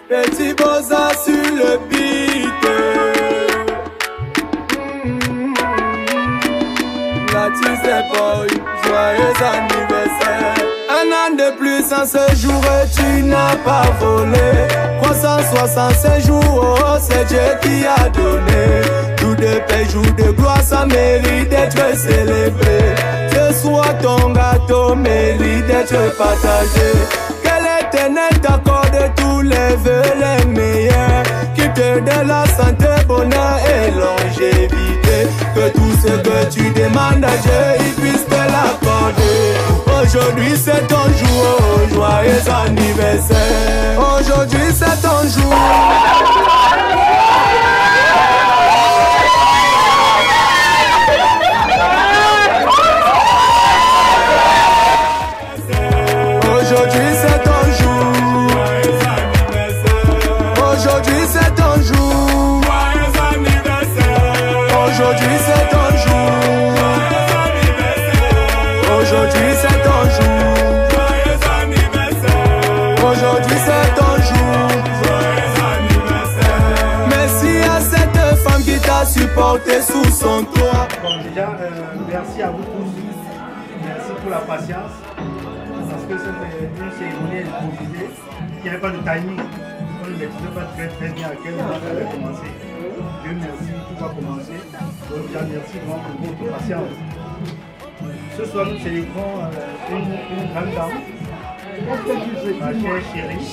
Petit Boza sur le beat. L'artiste est boy, joyeux anniversaire. Un an de plus en ce jour et tu n'as pas volé. 365 jours, oh, c'est Dieu qui a donné. Jour de paix, jour de gloire, ça mérite d'être célébré. Ce soir ton gâteau mérite d'être partagé. Que l'Éternel t'accorde tous les vœux les meilleurs, qui te donne la santé, bonheur et longévité. Que tout ce que tu demandes à Dieu, il puisse te l'accorder. Aujourd'hui c'est ton jour, joyeux anniversaire. Aujourd'hui c'est ton jour. Aujourd'hui c'est ton jour. Aujourd'hui c'est ton jour. Aujourd'hui c'est ton jour. Aujourd'hui c'est ton jour. Aujourd'hui c'est ton jour. Merci à cette femme qui t'a supporté sous son toit. Bon, déjà, merci à vous tous. Merci pour la patience. Parce que c'était une cérémonie improvisée. Il n'y avait pas de timing. On ne maîtrisait pas très bien à quel moment ça allait commencer. Dieu merci, tout va commencer. Donc déjà merci vraiment pour votre patience. Ce soir nous célébrons une grande dame, ma chère chérie.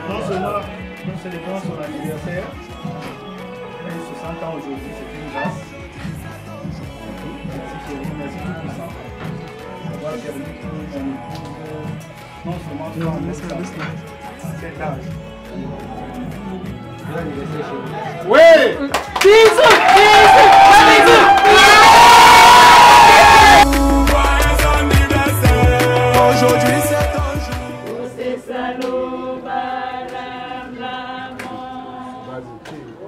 Non seulement nous célébrons son anniversaire, mais 60 ans aujourd'hui, c'est une grâce. Merci chérie, merci tout puissant. D'avoir permis pour mon épouse non seulement à cet âge. Bon anniversaire chérie. Oui! Bisous! Aujourd'hui c'est ton jour. C'est salaud, balam, l'amant.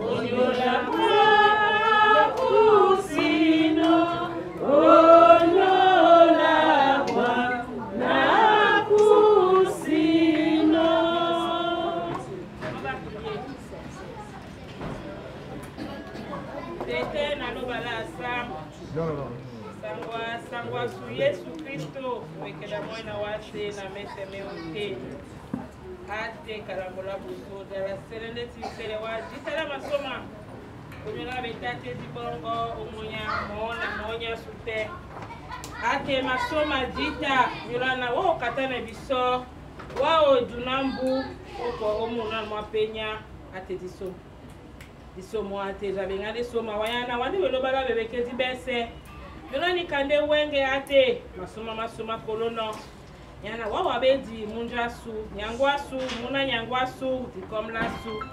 Onyola, kusino. Onyola, na kusino. Tete na lobala sam. Sangwa su Yesu Kristo wekela mwana wase na mese meote ate karambola buso dala selende tisele wa jitala masoma kunyola betate dibongo umunya monya sute ate masoma jita yolana wo katana biso wao dunambu oko omuna mwapenya ate diso mo ate jabenga de soma wayana wandi welobala bebeke dibese Yolani kande wenge ate masoma kolono yana wawa bedi munjasu nyangwasu muna nyangwasu dikomlasu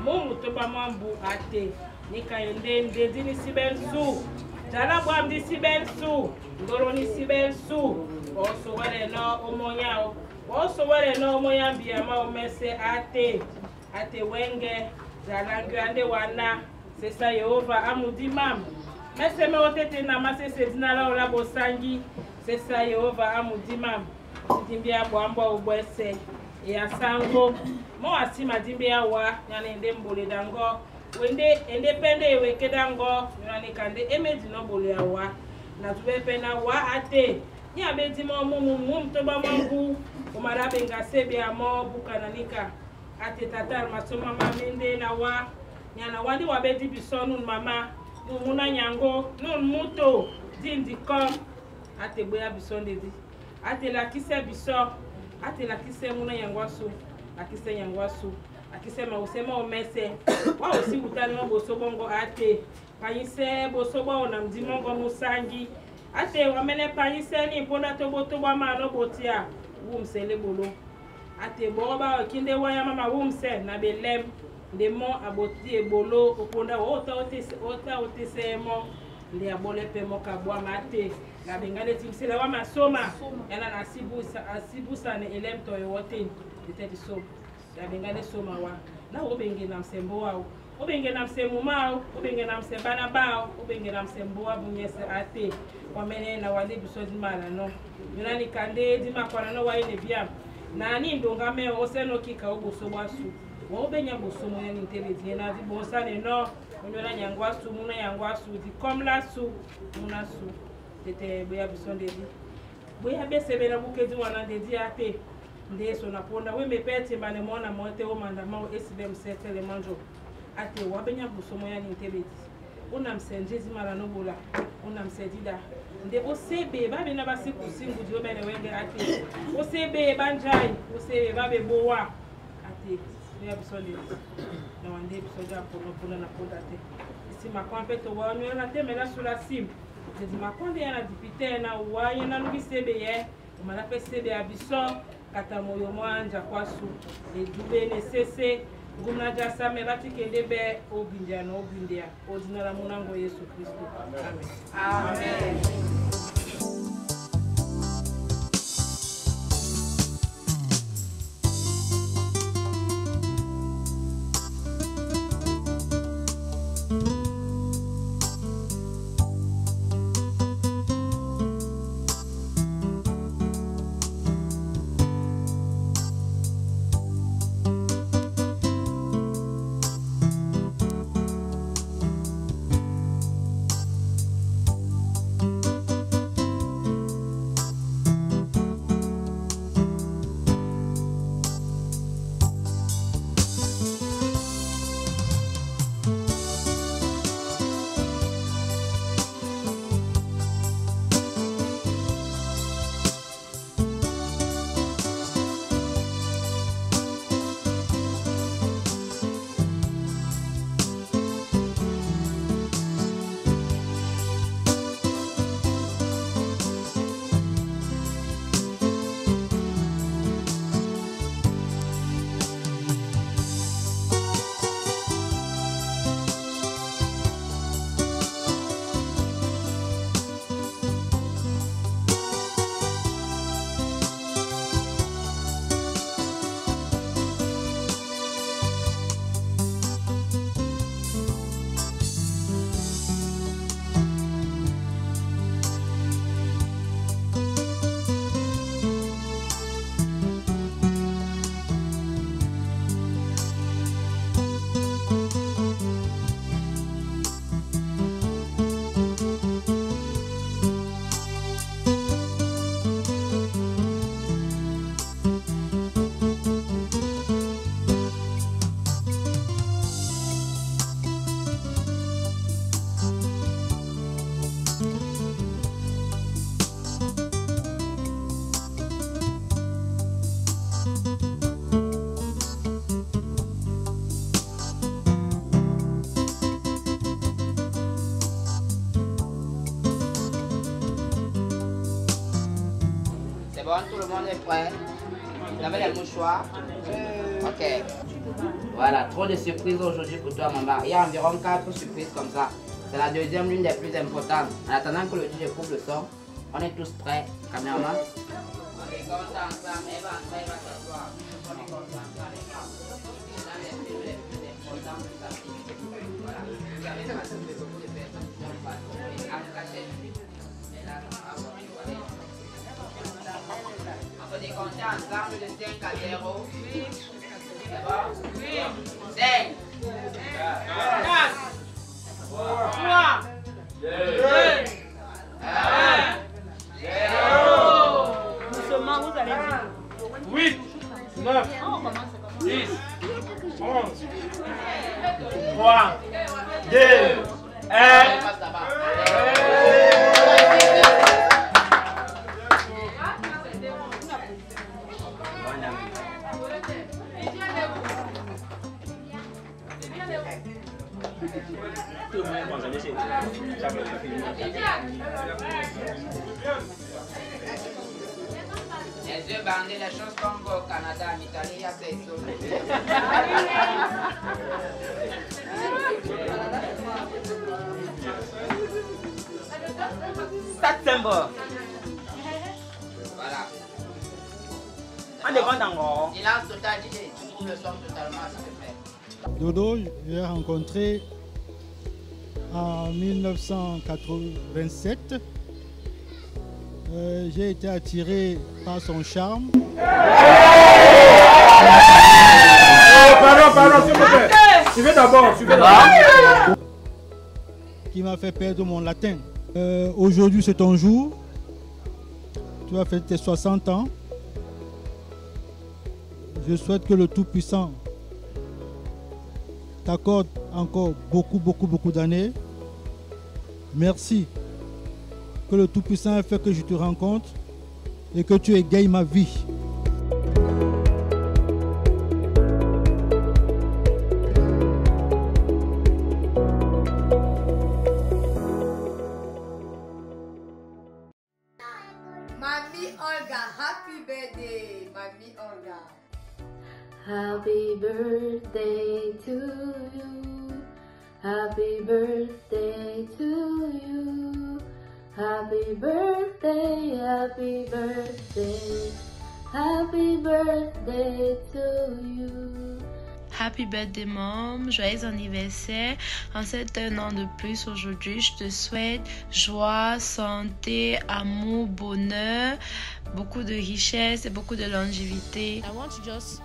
mumu toba mambu ate nika yende ndedini sibelsu jala bwamdi sibelsu ngoroni sibelsu oso wale no omonyao oso wale no omoyambi ama omese ate wenge jala grande wana sesa Yehova amudimam Mese me otete na mase se dinala ola bosangi sesa Yehova amudima dimbia bwamba ubwese ya sango mo asima dimbia wa nyane ende mbole dango wende independe weke dango nyane kande emedi no bole wa na tubepe na wa ate ni abedi mo mum to ba mangu o marabe ngasebi amo bukananika ate tatar masoma mamende na wa nyana wandi wabedi bisonu mama Muna nyango nun muto dindi kom ate boya bisonde di ate la kise biso ate la kise muna yangwasu la kise yangwasu akise ma usema omese wa osi utani mo bosobongo ate payise bosobo na mdimongo musangi ate wamene payise ni ponda tobo ma no botia wumsele bolo ate boba kinde waya mama wumse na belem Demo aboti ebolo oponda ota otesemo ndi abole pe mokabwa mate la bengale timsela wa masoma yana na asibusa ne elemto yote iteti so la bengale soma wa na obenge na msembo wao ubenge na msemu mao, ubenge na msembana bao, ubenge na msemboa bunyese ate. Wamene na wale bisozi mala no. Yunani kande di makwana no wa ine bia. Na ni ndonga me oseno kika oboso bwasu. Wa ubenya boso mo yani ntebezi na di bosane no. Onyola nyangwa su muna yangwa su di komla su muna su. Tete boya bisonde di. Boya besebe na bukezi wana dedi ate. Ndeso na ponda we mepete mane mona mote o manda mau esibe msete le manjo. Ate wabenya boso mo yani ntebezi. Una msenjezi mara nobola. Una msedida. Nde osebe babe na basi kusingu dio bene wenge ate. Osebe banjai, osebe babe boa. Ate ya bisonde. Na wande bisoja pono na ponda te. Isi makwampe to wa onyo na temela sura sim. Dedi makonde ya na dipite na wa yana nubi sebe ye. Umala pe sebe abiso kata moyo mwanja kwasu. Edube ne sese gumna jasa melati kendebe obindia no obindia. Odinala munango Yesu Kristo. Amen. Amen. Bon, tout le monde est prêt. Vous avez les mouchoirs? Ok. Voilà, trop de surprises aujourd'hui pour toi, maman. Il y a environ 4 surprises comme ça. C'est la deuxième, l'une des plus importantes. En attendant que le DJ coupe le son, on est tous prêts. Caméraman. On est content ensemble. Elle va entrer, elle va s'asseoir. On est content ensemble. C'est l'un des plus importants de sa vie. Voilà. Vous avez passé beaucoup de personnes qui ont passé à cacher. Mais là, ça va avoir une. On est compté ensemble de 5 à 0. C'est bon? Oui. 5, 4, 3, 2, 1, 0. Doucement, vous allez dire. 8, 9, 10, 11, 3, 2, 1. Les yeux bandés, les choses comme au Canada, en Italie, il y a ces choses. Septembre. Voilà. On est content. Silence total, DJ. Tu trouves le son totalement, s'il te plaît. Dodo, je l'ai rencontré en 1987. J'ai été attiré par son charme. Pardon, s'il vous plaît. Suivez d'abord. Qui m'a fait perdre mon latin. Aujourd'hui, c'est ton jour. Tu vas faire tes 60 ans. Je souhaite que le Tout-Puissant t'accorde encore beaucoup d'années. Merci. Que le Tout-Puissant ait fait que je te rencontre et que tu égayes ma vie. Mamie Olga, happy birthday, Mamie Olga. Happy birthday to you. Happy birthday to you. Happy birthday, happy birthday. Happy birthday to you. Happy birthday mom, joyeux anniversaire. En cet un an de plus aujourd'hui, je te souhaite joie, santé, amour, bonheur, beaucoup de richesse et beaucoup de longévité. I want to just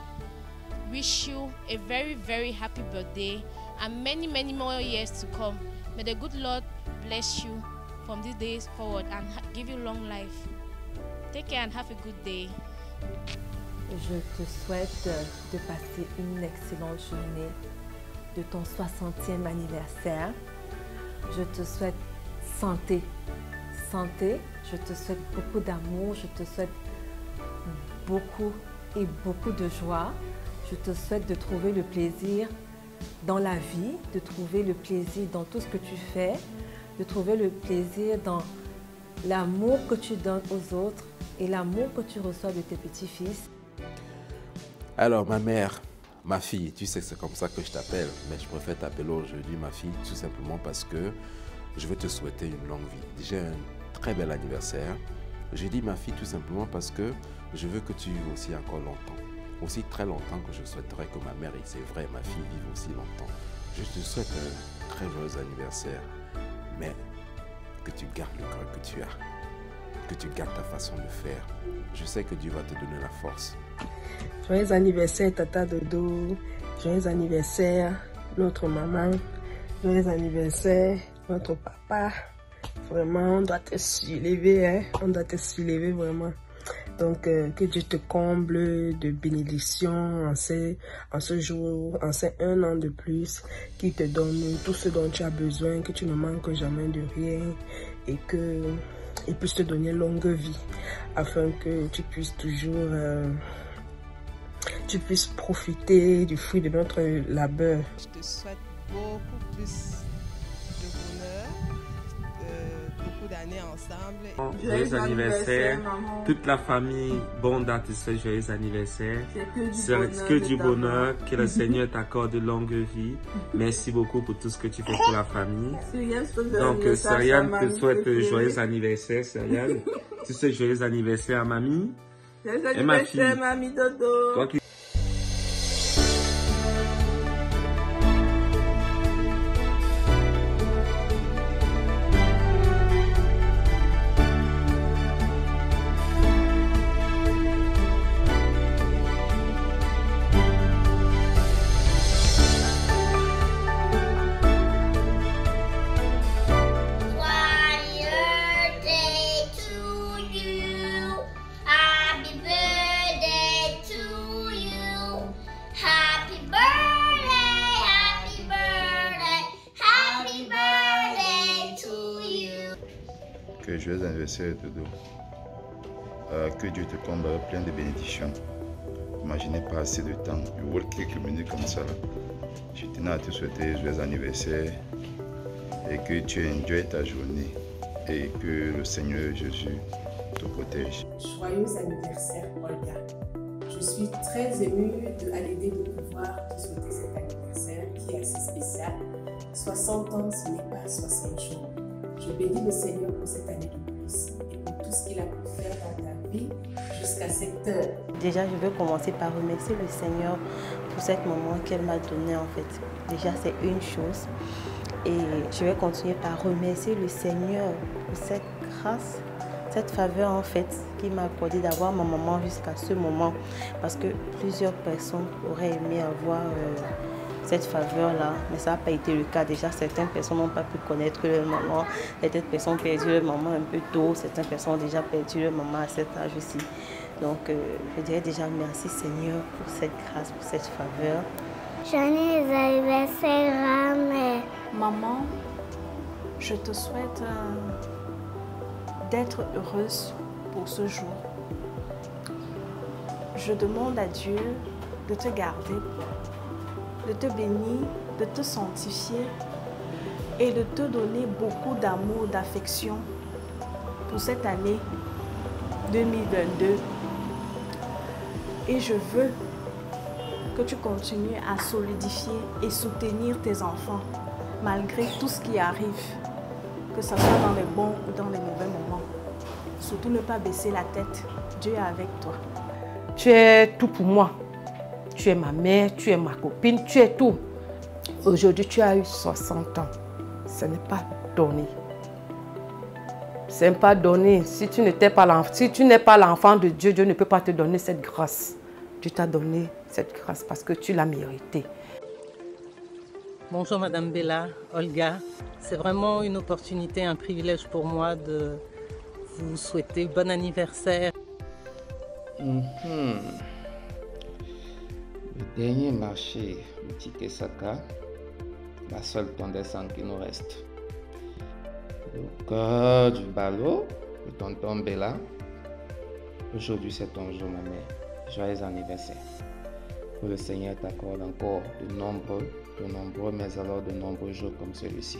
wish you a very happy birthday and many more years to come. May the good Lord bless you from these days forward and give you long life. Take care and have a good day. Je te souhaite de passer une excellente journée de ton 60e anniversaire. Je te souhaite santé. Je te souhaite beaucoup d'amour. Je te souhaite beaucoup de joie. Je te souhaite de trouver le plaisir dans la vie, de trouver le plaisir dans tout ce que tu fais, de trouver le plaisir dans l'amour que tu donnes aux autres et l'amour que tu reçois de tes petits-fils. Alors, ma mère, ma fille, tu sais, c'est comme ça que je t'appelle, mais je préfère t'appeler aujourd'hui ma fille, tout simplement parce que je veux te souhaiter une longue vie. Déjà, un très bel anniversaire. Je dis ma fille tout simplement parce que je veux que tu vives aussi encore longtemps. Aussi très longtemps que je souhaiterais que ma mère, et c'est vrai, ma fille vive aussi longtemps. Je te souhaite un très joyeux anniversaire, mais que tu gardes le cœur que tu as, que tu gardes ta façon de faire. Je sais que Dieu va te donner la force. Joyeux anniversaire Tata Dodo, joyeux anniversaire notre maman, joyeux anniversaire notre papa. Vraiment, on doit te soulever, hein? On doit te soulever vraiment. Donc, que Dieu te comble de bénédictions en ce jour, en ces un an de plus, qu'il te donne tout ce dont tu as besoin, que tu ne manques jamais de rien et qu'il puisse te donner longue vie afin que tu puisses toujours profiter du fruit de notre labeur. Je te souhaite beaucoup plus de bonheur, beaucoup d'années ensemble. Joyeux anniversaire, toute la famille Bonda te souhaite joyeux anniversaire. C'est que du bonheur, que le Seigneur t'accorde de longue vie. Merci beaucoup pour tout ce que tu fais pour la famille. Donc, Seriane te souhaite joyeux anniversaire, Seriane. Tu souhaites joyeux anniversaire à mamie. Joyeux et ma fille. anniversaire, mamie Dodo. Toi qui Que joyeux anniversaire Dodo. Que Dieu te comble plein de bénédictions. Imaginez pas assez de temps. Je vois quelques minutes comme ça. Je tenais à te souhaiter joyeux anniversaire et que tu enjoies ta journée et que le Seigneur Jésus te protège. Joyeux anniversaire Olga. Je suis très émue à l'idée de pouvoir te souhaiter cet anniversaire qui est assez spécial. 60 ans, ce n'est pas 60 jours. Je bénis le Seigneur pour cette année de plus et pour tout ce qu'il a pu faire dans ta vie jusqu'à jusqu'à cette heure. Déjà, je veux commencer par remercier le Seigneur pour cette moment qu'elle m'a donné en fait. Déjà, c'est une chose. Et je vais continuer par remercier le Seigneur pour cette grâce, cette faveur en fait qu'il m'a accordé d'avoir ma maman jusqu'à ce moment. Parce que plusieurs personnes auraient aimé avoir cette faveur-là, mais ça n'a pas été le cas. Déjà, certaines personnes n'ont pas pu connaître leur maman, certaines personnes ont perdu leur maman un peu tôt, certaines personnes ont déjà perdu leur maman à cet âge aussi. Donc, je dirais déjà merci Seigneur pour cette grâce, pour cette faveur. Joyeux anniversaire, mère. Maman, je te souhaite d'être heureuse pour ce jour. Je demande à Dieu de te garder, de te bénir, de te sanctifier et de te donner beaucoup d'amour, d'affection pour cette année 2022. Et je veux que tu continues à solidifier et soutenir tes enfants malgré tout ce qui arrive, que ce soit dans les bons ou dans les mauvais moments. Surtout ne pas baisser la tête. Dieu est avec toi. Tu es tout pour moi. Tu es ma mère, tu es ma copine, tu es tout. Aujourd'hui, tu as eu 60 ans. Ce n'est pas donné. Ce n'est pas donné. Si tu n'es pas l'enfant de Dieu, Dieu ne peut pas te donner cette grâce. Dieu t'a donné cette grâce parce que tu l'as méritée. Bonjour Madame Bella, Olga. C'est vraiment une opportunité, un privilège pour moi de vous souhaiter bon anniversaire. Le dernier marché, boutique Saka, la seule tondescente qui nous reste. Le cœur du ballot, le tonton Bella. Aujourd'hui c'est ton jour ma mère. Joyeux anniversaire. Que le Seigneur t'accorde encore de nombreux, mais alors de nombreux jours comme celui-ci.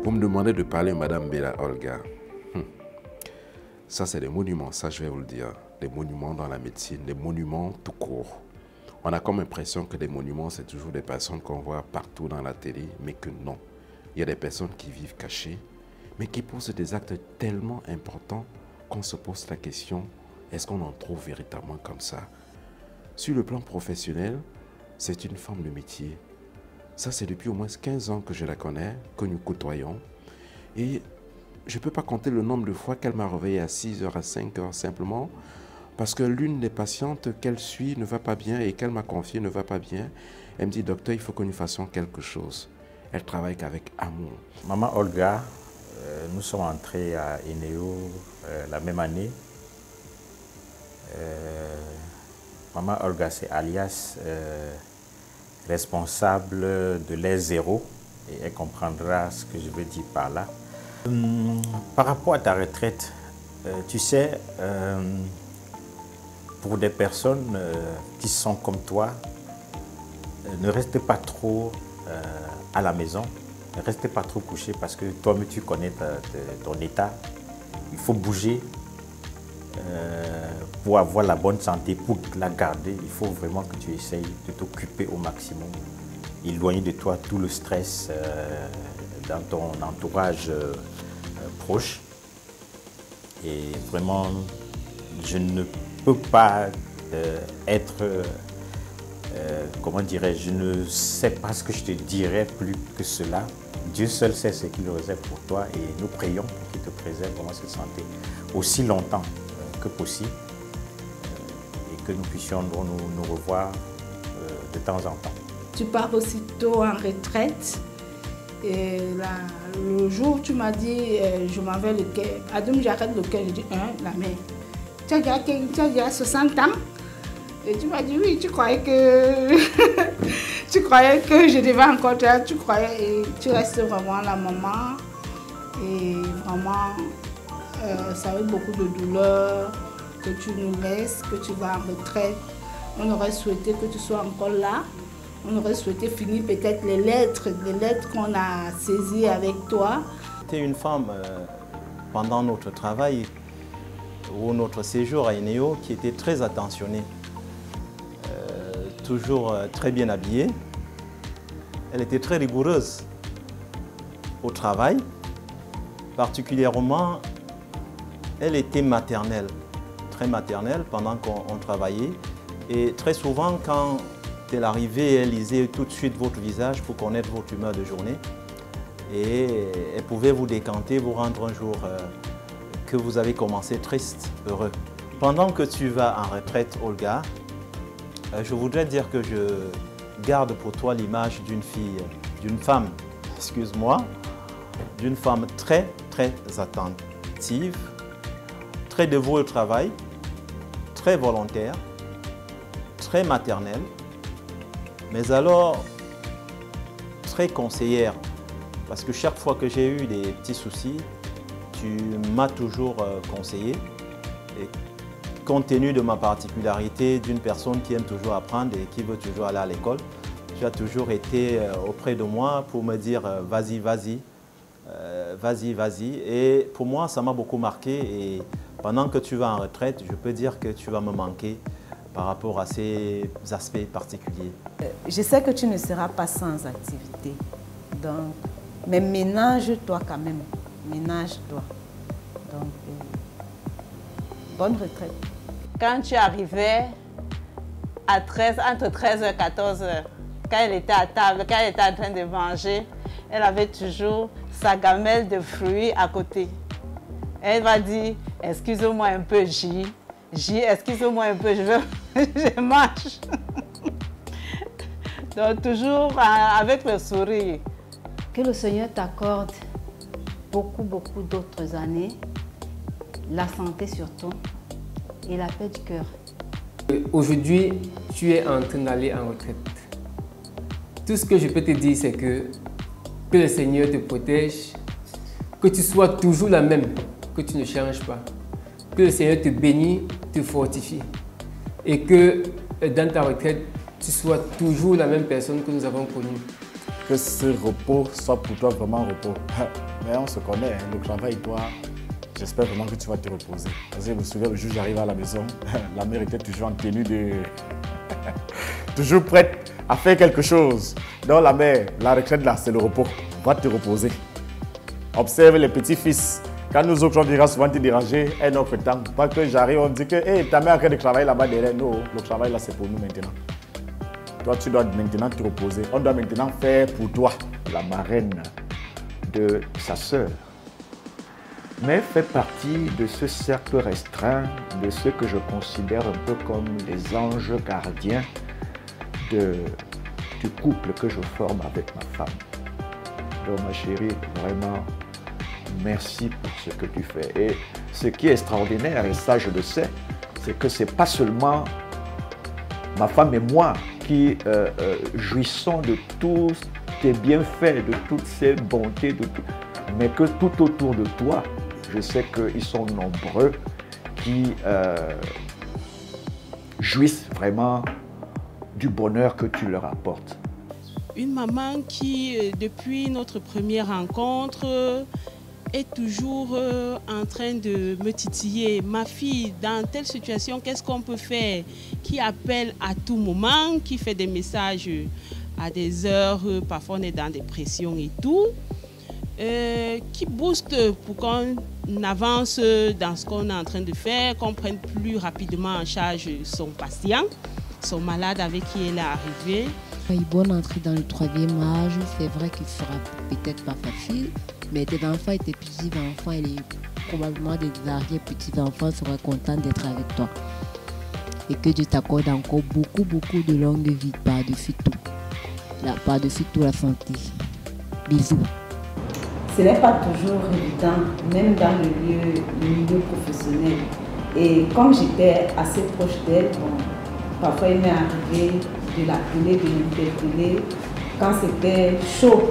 Vous me demandez de parler Madame Bella Olga. Ça, c'est des monuments, ça je vais vous le dire. Des monuments dans la médecine, des monuments tout court. On a comme l'impression que des monuments, c'est toujours des personnes qu'on voit partout dans la télé, mais que non. Il y a des personnes qui vivent cachées, mais qui posent des actes tellement importants qu'on se pose la question, est-ce qu'on en trouve véritablement comme ça? Sur le plan professionnel, c'est une femme de métier. Ça, c'est depuis au moins 15 ans que je la connais, que nous côtoyons. Et je ne peux pas compter le nombre de fois qu'elle m'a réveillé à 6h, à 5h, simplement parce que l'une des patientes qu'elle suit ne va pas bien et qu'elle m'a confiée ne va pas bien. Elle me dit, docteur, il faut que nous fassions quelque chose. Elle travaille qu'avec amour. Maman Olga, nous sommes entrés à Eneo la même année. Maman Olga, c'est alias responsable de l'Air Zéro et elle comprendra ce que je veux dire par là. Par rapport à ta retraite, tu sais, pour des personnes qui sont comme toi, ne restez pas trop à la maison, ne restez pas trop couché parce que toi-même tu connais ton état. Il faut bouger pour avoir la bonne santé, pour la garder. Il faut vraiment que tu essayes de t'occuper au maximum, éloigner de toi tout le stress dans ton entourage proche. Et vraiment, je ne peux pas être, comment dirais-je, je ne sais pas ce que je te dirais plus que cela. Dieu seul sait ce qu'il réserve pour toi et nous prions pour qu'il te préserve vraiment cette santé aussi longtemps que possible et que nous puissions nous revoir de temps en temps. Tu pars aussitôt en retraite et le jour où tu m'as dit je m'en vais le cœur, Adoum j'arrête le cœur, je dis la mère, tu as déjà 60 ans et tu m'as dit oui, tu croyais que tu croyais que je devais encore te, tu croyais et tu restes vraiment la maman Et vraiment, c'est avec beaucoup de douleur que tu nous laisses, que tu vas en retraite. On aurait souhaité que tu sois encore là. On aurait souhaité finir peut-être les lettres qu'on a saisies avec toi. Tu es une femme, pendant notre travail ou notre séjour à INEO, qui était très attentionnée, toujours très bien habillée. Elle était très rigoureuse au travail. Particulièrement, elle était maternelle, très maternelle pendant qu'on travaillait. Et très souvent, quand elle arrivait, elle lisait tout de suite votre visage pour connaître votre humeur de journée. Et elle pouvait vous décanter, vous rendre un jour que vous avez commencé triste, heureux. Pendant que tu vas en retraite, Olga, je voudrais dire que je garde pour toi l'image d'une fille, d'une femme, excuse-moi, d'une femme très, très attentive, très dévouée au travail, très volontaire, très maternelle, mais alors très conseillère. Parce que chaque fois que j'ai eu des petits soucis, tu m'as toujours conseillé. Et compte tenu de ma particularité, d'une personne qui aime toujours apprendre et qui veut toujours aller à l'école, tu as toujours été auprès de moi pour me dire vas-y, vas-y, vas-y, vas-y. Et pour moi, ça m'a beaucoup marqué. Et pendant que tu vas en retraite, je peux dire que tu vas me manquer par rapport à ces aspects particuliers. Je sais que tu ne seras pas sans activité. Donc, mais ménage-toi quand même. Ménage-toi. Donc, bonne retraite. Quand tu arrivais à entre 13h et 14h, quand elle était à table, quand elle était en train de manger, elle avait toujours sa gamelle de fruits à côté. Elle va dire, excuse-moi un peu, J, excuse-moi un peu, je mange. Donc toujours avec le sourire. Que le Seigneur t'accorde beaucoup d'autres années, la santé surtout et la paix du cœur. Aujourd'hui, tu es en train d'aller en retraite. Tout ce que je peux te dire, c'est que le Seigneur te protège, que tu sois toujours la même, que tu ne changes pas, que le Seigneur te bénisse, te fortifie et que dans ta retraite, tu sois toujours la même personne que nous avons connue. Que ce repos soit pour toi vraiment un repos. Mais on se connaît, hein, le travail, toi, j'espère vraiment que tu vas te reposer. Parce que je me souviens, le jour où j'arrive à la maison, la mère était toujours en tenue de... toujours prête à faire quelque chose. Donc la mère, la retraite là, c'est le repos. Va te reposer. Observe les petits-fils. Quand nous autres, on dira souvent te déranger un autre temps. Pas que j'arrive, on dit que hey, ta mère a fait de travail là-bas derrière. Non, le travail là, c'est pour nous maintenant. Toi, tu dois maintenant te reposer. On doit maintenant faire pour toi. La marraine de sa sœur, mais fait partie de ce cercle restreint de ceux que je considère un peu comme les anges gardiens du couple que je forme avec ma femme. Donc ma chérie, vraiment, merci pour ce que tu fais. Et ce qui est extraordinaire, et ça je le sais, c'est que ce n'est pas seulement ma femme et moi qui jouissons de tous tes bienfaits, de toutes ces bontés, mais que tout autour de toi, je sais qu'ils sont nombreux qui jouissent vraiment du bonheur que tu leur apportes. Une maman qui, depuis notre première rencontre, est toujours en train de me titiller. Ma fille, dans telle situation, qu'est-ce qu'on peut faire? Qui appelle à tout moment, qui fait des messages à des heures, parfois on est dans des pressions et tout, qui booste pour qu'on avance dans ce qu'on est en train de faire, qu'on prenne plus rapidement en charge son patient, son malade avec qui elle est arrivée. Une bonne entrée dans le 3e âge, c'est vrai qu'il sera peut-être pas facile, mais tes enfants et tes petits-enfants et probablement des arrière-petits-enfants seront contents d'être avec toi. Et que Dieu t'accorde encore beaucoup de longue vie par-dessus tout. Par-dessus tout la santé. Bisous. Ce n'est pas toujours évident, même dans le milieu professionnel. Et comme j'étais assez proche d'elle, parfois il m'est arrivé de l'appeler, de l'interpeller quand c'était chaud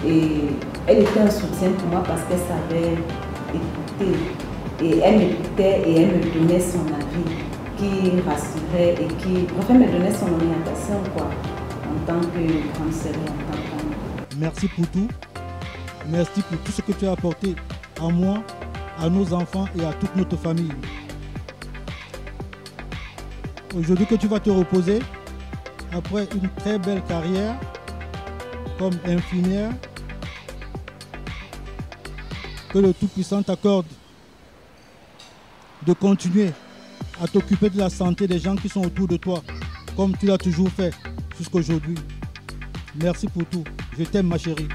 Et elle était un soutien pour moi parce qu'elle savait écouter. Et elle m'écoutait et elle me donnait son avis qui rassurait et qui, enfin, me donnait son orientation, quoi, en tant que grande sœur et en tant qu'amie. Merci pour tout. Merci pour tout ce que tu as apporté à moi, à nos enfants et à toute notre famille. Aujourd'hui que tu vas te reposer, après une très belle carrière comme infirmière, que le Tout-Puissant t'accorde de continuer à t'occuper de la santé des gens qui sont autour de toi, comme tu l'as toujours fait jusqu'à aujourd'hui. Merci pour tout. Je t'aime, ma chérie.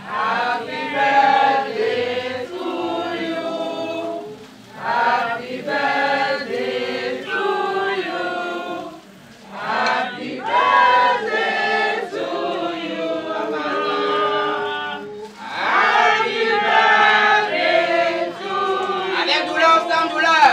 Happy birthday to you. Happy birthday to you. Happy birthday to you, Mama. Happy birthday to you. Avec douleur, sans douleur.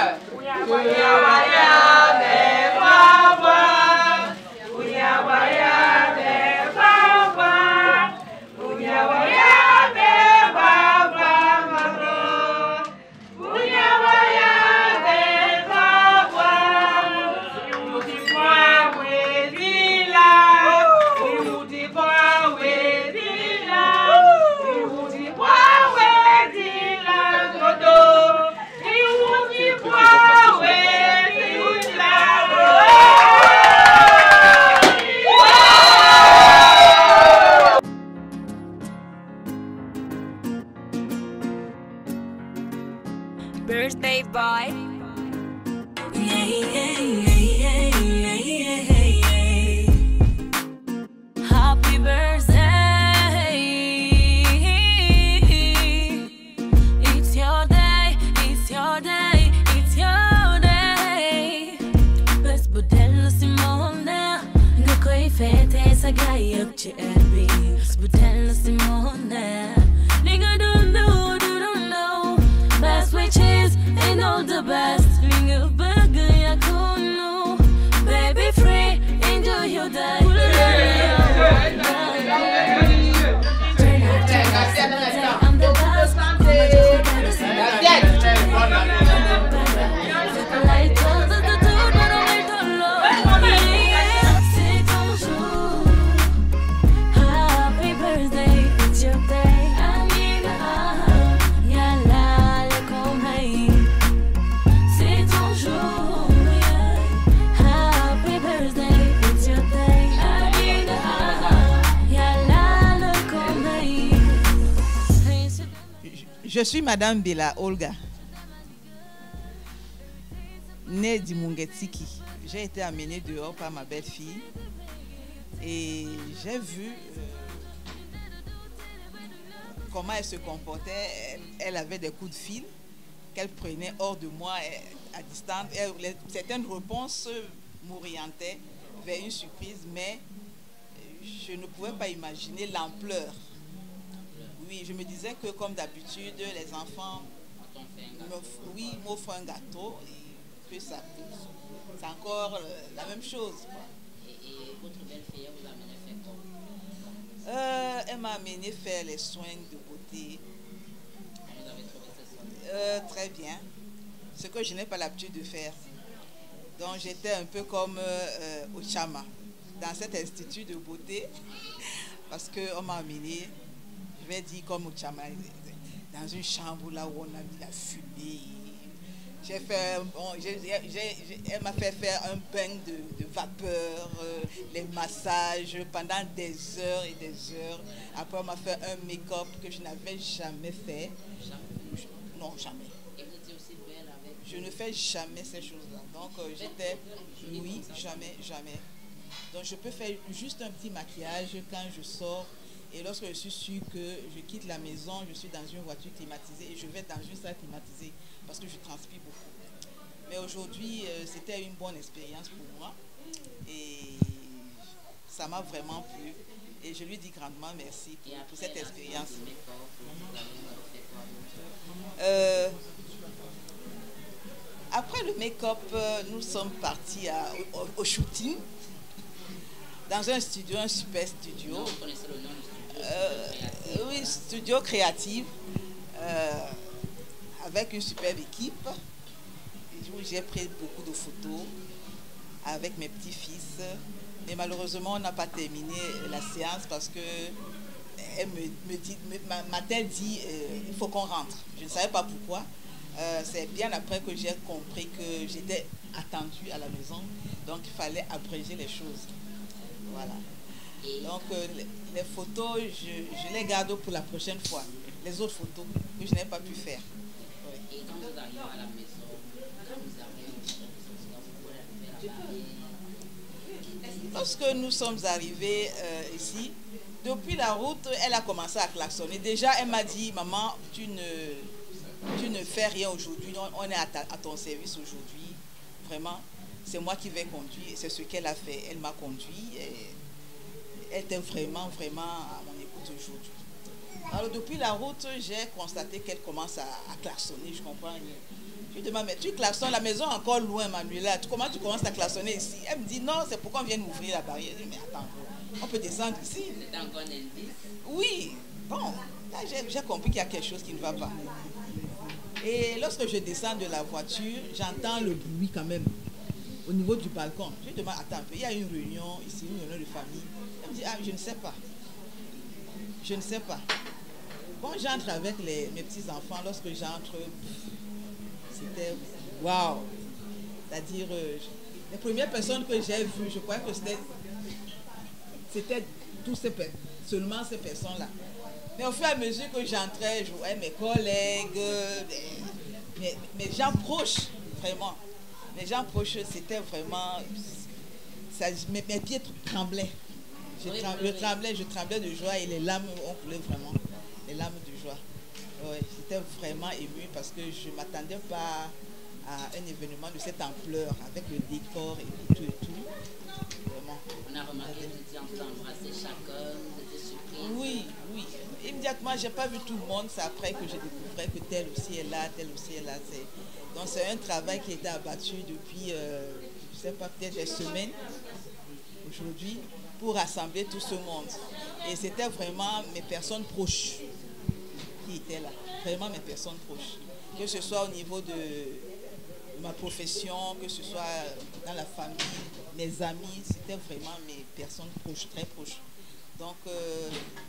Birthday boy. Happy birthday. It's your day, it's your day, it's your day. Bes budel Simone, ngakoi fete sa gayak cherbi. Bes budel Simone, nigga don't know. Best wishes and all the best. Linger burger yakuno. Baby free, enjoy your day. I'm the best. Happy birthday, it's your day. Je suis Madame Bella Olga, née d'Imungetiki. J'ai été amenée dehors par ma belle-fille et j'ai vu comment elle se comportait. Elle avait des coups de fil qu'elle prenait hors de moi à distance. Certaines réponses m'orientait vers une surprise, mais je ne pouvais pas imaginer l'ampleur. Oui, je me disais que comme d'habitude, les enfants m'offrent un gâteau et que ça, c'est encore la même chose. Et votre belle-fille, vous a amené faire quoi? Elle m'a amené faire les soins de beauté. Vous avez trouvé ces soins? Très bien. Ce que je n'ai pas l'habitude de faire. Donc j'étais un peu comme au Chama, dans cet institut de beauté, parce qu'on m'a amené, je vais dire comme au Chama, dans une chambre là où on a mis la fumée. J'ai fait, elle m'a fait faire un bain de vapeur, les massages pendant des heures et des heures. Après, on m'a fait un make-up que je n'avais jamais fait. Non, jamais. Et vous étiez aussi belle avec? Je ne fais jamais ces choses-là. Donc, j'étais... Oui, jamais, jamais. Donc, je peux faire juste un petit maquillage quand je sors. Et lorsque je suis sûre que je quitte la maison, je suis dans une voiture climatisée et je vais dans une salle climatisée parce que je transpire beaucoup. Mais aujourd'hui, c'était une bonne expérience pour moi et ça m'a vraiment plu. Et je lui dis grandement merci pour cette expérience. Après le make-up, nous sommes partis au shooting dans un studio, un super studio. Non, vous connaissez le nom du studio? Oui, studio créatif avec une superbe équipe. Où j'ai pris beaucoup de photos avec mes petits-fils. Mais malheureusement, on n'a pas terminé la séance parce que m'a-t-elle dit il faut qu'on rentre. Je ne savais pas pourquoi. C'est bien après que j'ai compris que j'étais attendue à la maison. Donc, il fallait abréger les choses. Voilà. Donc, les photos, je les garde pour la prochaine fois. Les autres photos que je n'ai pas pu faire. Ouais. Et quand vous arrivez à la maison, lorsque nous sommes arrivés ici, depuis la route, elle a commencé à klaxonner. Déjà, elle m'a dit, maman, tu ne fais rien aujourd'hui, on est à ton service aujourd'hui. Vraiment, c'est moi qui vais conduire. C'est ce qu'elle a fait. Elle m'a conduit. Elle était vraiment, vraiment à mon écoute aujourd'hui. Alors, depuis la route, j'ai constaté qu'elle commence à klaxonner, je comprends. Je lui demande, mais tu klaxonnes, la maison est encore loin, Manuela. Comment tu commences à klaxonner ici? Elle me dit, non, c'est pourquoi on vient m'ouvrir la barrière. Je dis, mais attends, on peut descendre ici. C'est encore un indice? Oui. Bon, là, j'ai compris qu'il y a quelque chose qui ne va pas. Et lorsque je descends de la voiture, j'entends le bruit quand même au niveau du balcon. Je lui demande, attends un peu, il y a une réunion ici, une réunion de famille. Elle me dit, ah, je ne sais pas. Je ne sais pas. Bon, j'entre avec mes petits-enfants. Lorsque j'entre, c'était waouh. C'est-à-dire, les premières personnes que j'ai vues, je croyais que c'était seulement ces personnes-là. Mais au fur et à mesure que j'entrais, je voyais mes collègues, mes gens proches, vraiment. Les gens proches, c'était vraiment... mes pieds tremblaient. Je tremblais de joie et les larmes ont coulé vraiment. Les larmes de joie. Ouais, j'étais vraiment émue parce que je ne m'attendais pas à un événement de cette ampleur avec le décor et tout et tout. Vraiment. On a remarqué que vous étiez en train d'embrasser chacun, vous étiez surprise. Oui, oui. Immédiatement, je n'ai pas vu tout le monde. C'est après que je découvrais que telle aussi est là, telle aussi est là. Donc c'est un travail qui a été abattu depuis, je ne sais pas, peut-être des semaines aujourd'hui pour rassembler tout ce monde. Et c'était vraiment mes personnes proches qui étaient là. Vraiment mes personnes proches. Que ce soit au niveau de ma profession, que ce soit dans la famille, mes amis, c'était vraiment mes personnes proches, très proches. Donc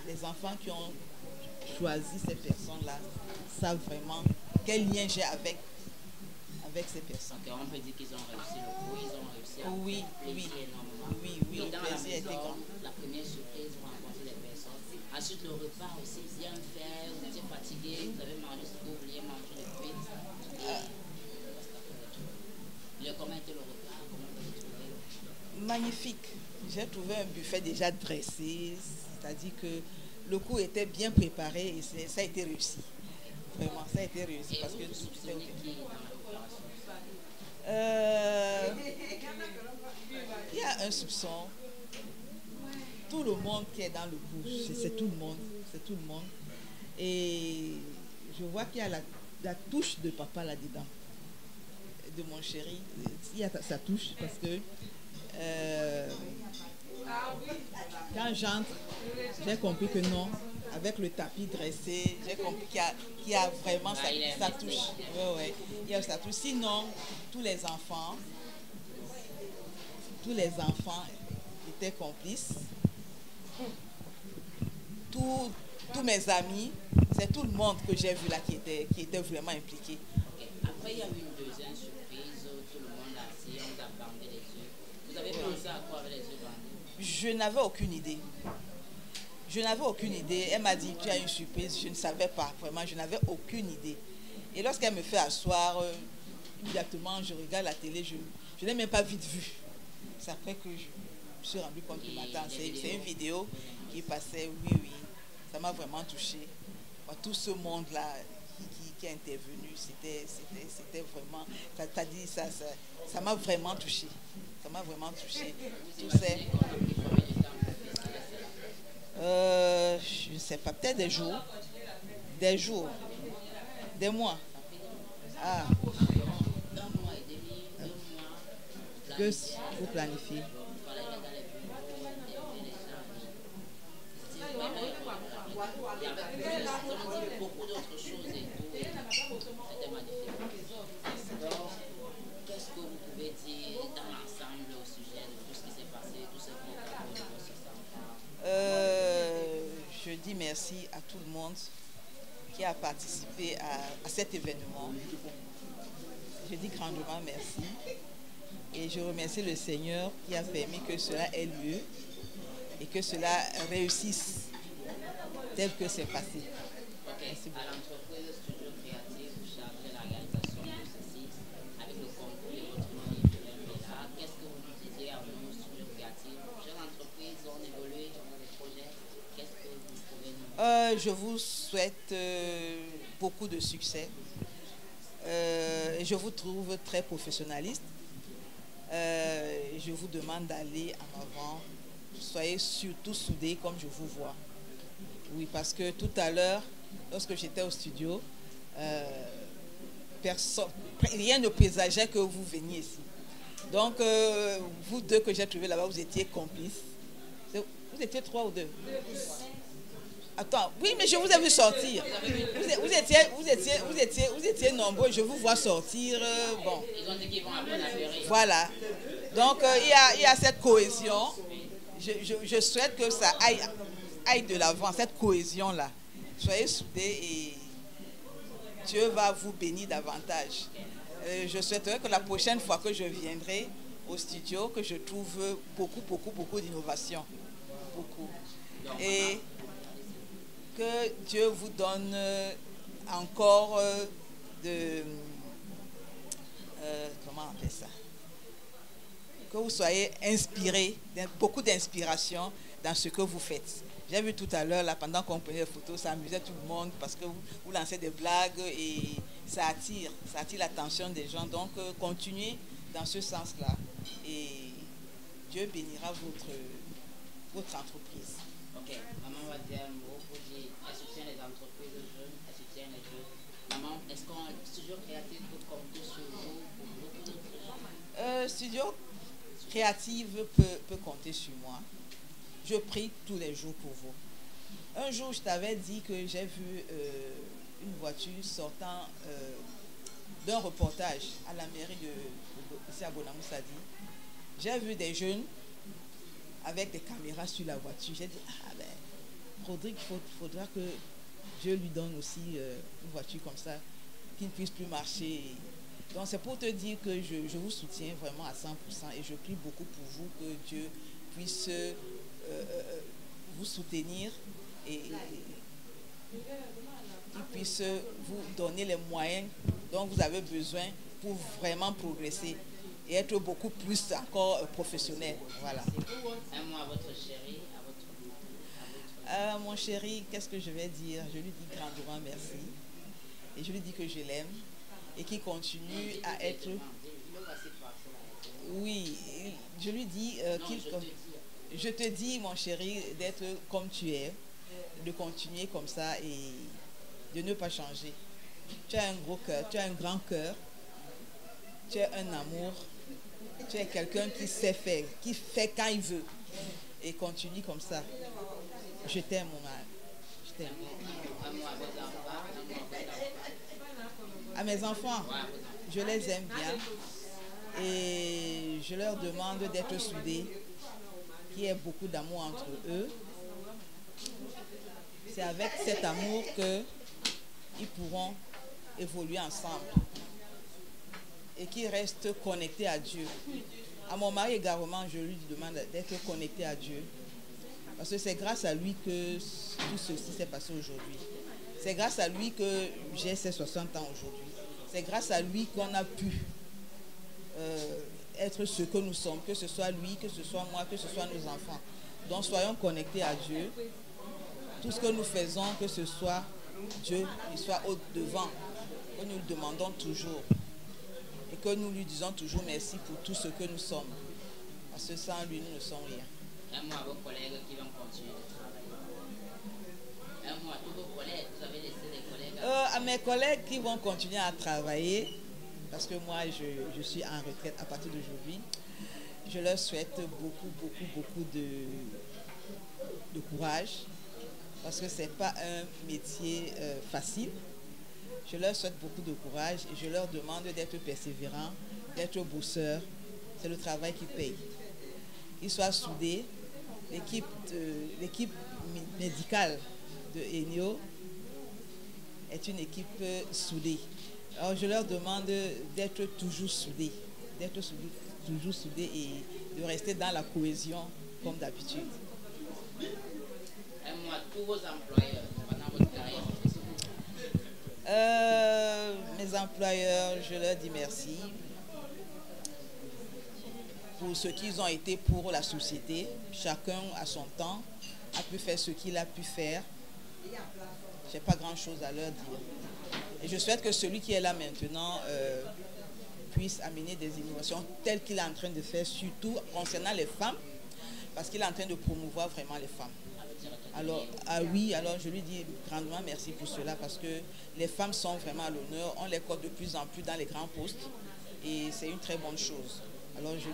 les enfants qui ont choisi ces personnes-là savent vraiment quel lien j'ai avec ces personnes. Okay, on peut dire qu'ils ont réussi le coup, ils ont réussi à oui, énormément. Oui, le plaisir était grand. La première surprise, vous rencontrez les personnes. Ensuite, le repas aussi bien fait, vous étiez fatigué, vous avez mangé ce que vous vouliez manger de suite. Comment était le repas? Comment vous avez trouvé? Magnifique. J'ai trouvé un buffet déjà dressé, c'est-à-dire que le coup était bien préparé et ça a été réussi. Vraiment, ça a été réussi parce que tout était OK. Il y a un soupçon. Tout le monde qui est dans le bouche, c'est tout le monde. C'est tout le monde. Et je vois qu'il y a la touche de papa là-dedans. De mon chéri. Il y a sa touche parce que quand j'entre, j'ai compris que non. Avec le tapis dressé, j'ai compris qu'il y a vraiment sa touche. Ouais. Il y a sa touche. Sinon, tous les enfants étaient complices. Tous mes amis, c'est tout le monde que j'ai vu là qui était vraiment impliqué. Okay. Après, il y a eu une deuxième surprise, tout le monde a assis, on a bandé les yeux. Vous avez pensé à quoi avec les yeux bandés? Je n'avais aucune idée. Elle m'a dit, tu as une surprise. Je ne savais pas, vraiment, je n'avais aucune idée. Et lorsqu'elle me fait asseoir, immédiatement, je regarde la télé, je n'ai même pas vite vu. C'est après que je me suis rendu compte que matin, c'est une vidéo qui passait, oui. Ça m'a vraiment touchée. Tout ce monde-là qui est intervenu, c'était vraiment, t'as dit ça m'a vraiment touchée. Ça m'a vraiment touchée. Je ne sais pas, peut-être des jours, des mois. Ah. Que vous planifiez? Beaucoup d'autres choses et tout. C'était magnifique. Alors, qu'est-ce que vous pouvez dire dans l'ensemble au sujet de tout ce qui s'est passé, tout ce qui est passé? Je dis merci à tout le monde qui a participé à cet événement. Je dis grandement merci. Et je remercie le Seigneur qui a permis que cela ait lieu et que cela réussisse tel que c'est passé. Okay. À l'entreprise Studio Créatif, vous chargez la réalisation de ceci avec le concours de votre fille Bella. Qu'est-ce que vous nous disiez à nous, Studio Créatif? Quelle entreprise ont évolué dans les projets? Qu'est-ce que vous pouvez nous dire? Je vous souhaite beaucoup de succès. Je vous trouve très professionnaliste. Je vous demande d'aller en avant. Soyez surtout soudés comme je vous vois. Oui, parce que tout à l'heure, lorsque j'étais au studio, rien ne présageait que vous veniez ici. Donc, vous deux que j'ai trouvés là-bas, vous étiez complices. Vous étiez 3 ou 2? Attends, oui, mais je vous ai vu sortir. Vous étiez nombreux, je vous vois sortir. Bon. Ils ont dit qu'ils vont appeler la. Voilà. Donc, il y a cette cohésion. Je souhaite que ça aille de l'avant, cette cohésion-là. Soyez soudés et Dieu va vous bénir davantage. Je souhaiterais que la prochaine fois que je viendrai au studio, que je trouve beaucoup d'innovation. Beaucoup. Et que Dieu vous donne encore comment on appelle ça? Que vous soyez inspirés, beaucoup d'inspiration dans ce que vous faites. J'ai vu tout à l'heure, là, pendant qu'on prenait les photos, ça amusait tout le monde parce que vous lancez des blagues et ça attire l'attention des gens. Donc, continuez dans ce sens-là et Dieu bénira votre entreprise. Ok, maman va dire un mot pour dire, elle soutient les entreprises jeunes, elle soutient les jeunes. Maman, est-ce qu'on Studio Créatif peut compter sur vous pour beaucoup d'autres choses? Studio Créative peut compter sur moi. Je prie tous les jours pour vous. Un jour, je t'avais dit que j'ai vu une voiture sortant d'un reportage à la mairie ici à Bonamoussadi. J'ai vu des jeunes avec des caméras sur la voiture. J'ai dit, Rodrigue, il faudra que Dieu lui donne aussi une voiture comme ça, qu'il ne puisse plus marcher. Donc c'est pour te dire que je vous soutiens vraiment à 100% et je prie beaucoup pour vous que Dieu puisse vous soutenir et qu'il puisse vous donner les moyens dont vous avez besoin pour vraiment progresser et être beaucoup plus encore professionnel. Voilà. Un mot à votre chéri, mon chéri, qu'est-ce que je vais dire? Je lui dis grandement merci et je lui dis que je l'aime et qu'il continue à être... Oui, je lui dis je te dis, mon chéri, d'être comme tu es, de continuer comme ça et de ne pas changer. Tu as un gros cœur, tu as un grand cœur, tu as un amour, tu es quelqu'un qui sait faire, qui fait quand il veut. Et continue comme ça. Je t'aime, mon mari. Je t'aime. À mes enfants, je les aime bien et je leur demande d'être soudés, qu'il y ait beaucoup d'amour entre eux. C'est avec cet amour qu'ils pourront évoluer ensemble et qu'ils restent connectés à Dieu. À mon mari également, je lui demande d'être connecté à Dieu. Parce que c'est grâce à lui que tout ceci s'est passé aujourd'hui. C'est grâce à lui que j'ai ces 60 ans aujourd'hui. C'est grâce à lui qu'on a pu être ce que nous sommes, que ce soit lui, que ce soit moi, que ce soit nos enfants. Donc soyons connectés à Dieu. Tout ce que nous faisons, que ce soit Dieu, il soit au devant, que nous le demandons toujours. Et que nous lui disons toujours merci pour tout ce que nous sommes. Parce que sans lui, nous ne sommes rien. Un mot à vos collègues qui vont continuer de travailler. Un mot à tous vos collègues. Vous avez laissé des collègues à mes collègues qui vont continuer à travailler, parce que moi, je suis en retraite à partir d'aujourd'hui. Je leur souhaite beaucoup de courage, parce que ce n'est pas un métier facile. Je leur souhaite beaucoup de courage et je leur demande d'être persévérants, d'être bosseurs. C'est le travail qui paye. Qu'ils soient soudés. L'équipe médicale de Enio est une équipe soudée. Alors je leur demande d'être toujours soudés, toujours soudés et de rester dans la cohésion comme d'habitude. Un mot à tous vos employeurs pendant votre carrière. Mes employeurs, je leur dis merci pour ce qu'ils ont été pour la société. Chacun à son temps a pu faire ce qu'il a pu faire. Je n'ai pas grand chose à leur dire. Et je souhaite que celui qui est là maintenant puisse amener des innovations telles qu'il est en train de faire, surtout concernant les femmes, parce qu'il est en train de promouvoir vraiment les femmes. Alors, alors je lui dis grandement merci pour cela, parce que les femmes sont vraiment à l'honneur, on les cote de plus en plus dans les grands postes, et c'est une très bonne chose. Alors je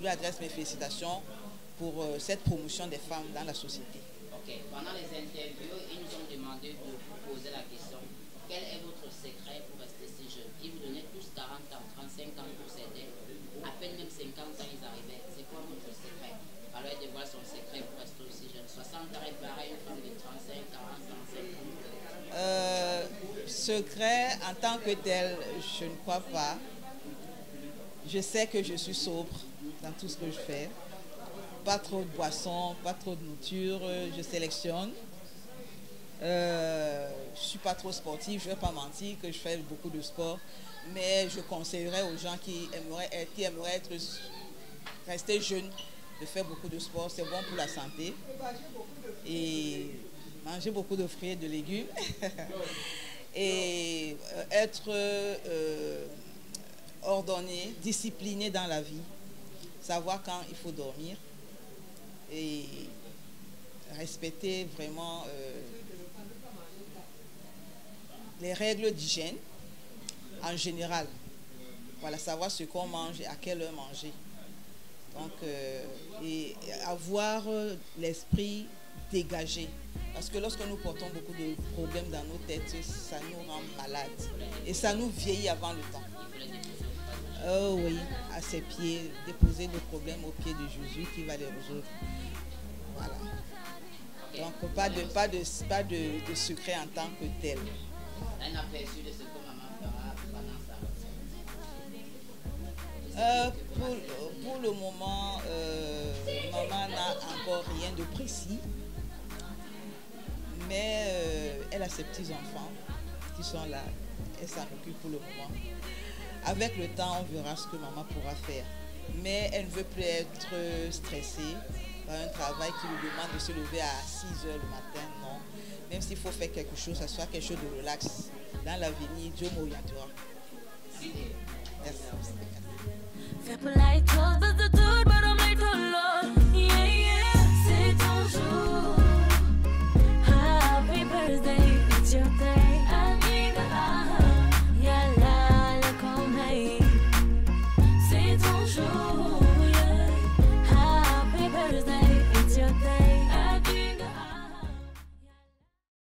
lui adresse mes félicitations pour cette promotion des femmes dans la société. Ok, pendant les interviews, ils nous ont demandé de vous poser la question, quel est votre secret pour rester si jeune? Ils vous donnaient tous 40 ans, 35 ans pour s'aider, à peine même 50 ans ils arrivaient. C'est quoi votre secret? Alors il dévoile son secret pour rester aussi jeune. 60 ans et pareil, une femme de 35, 40 ans, 50 ans. Secret en tant que tel, je ne crois pas. Je sais que je suis sobre dans tout ce que je fais. Pas trop de boissons, pas trop de nourriture, je sélectionne. Je ne suis pas trop sportive, je ne vais pas mentir que je fais beaucoup de sport, mais je conseillerais aux gens qui aimeraient rester jeunes de faire beaucoup de sport. C'est bon pour la santé. Et manger beaucoup de fruits et de légumes. Et être ordonné, discipliné dans la vie. Savoir quand il faut dormir. Et respecter vraiment les règles d'hygiène en général. Voilà, savoir ce qu'on mange et à quelle heure manger. Donc, et avoir l'esprit dégagé. Parce que lorsque nous portons beaucoup de problèmes dans nos têtes, ça nous rend malades. Et ça nous vieillit avant le temps. Oh oui, à ses pieds, déposer nos problèmes aux pieds de Jésus qui va les résoudre. Voilà. Donc pas de secret en tant que tel. Un aperçu de ce que maman fera pendant sa retraite. Pour le moment, maman n'a encore rien de précis. Mais elle a ses petits-enfants qui sont là. Elle s'en occupe pour le moment. Avec le temps, on verra ce que maman pourra faire. Mais elle ne veut plus être stressée par un travail qui lui demande de se lever à 6 h le matin. Non. Même s'il faut faire quelque chose, ça soit quelque chose de relax. Dans l'avenir, Dieu m'orientera. Merci. Fais polite chose, but the dude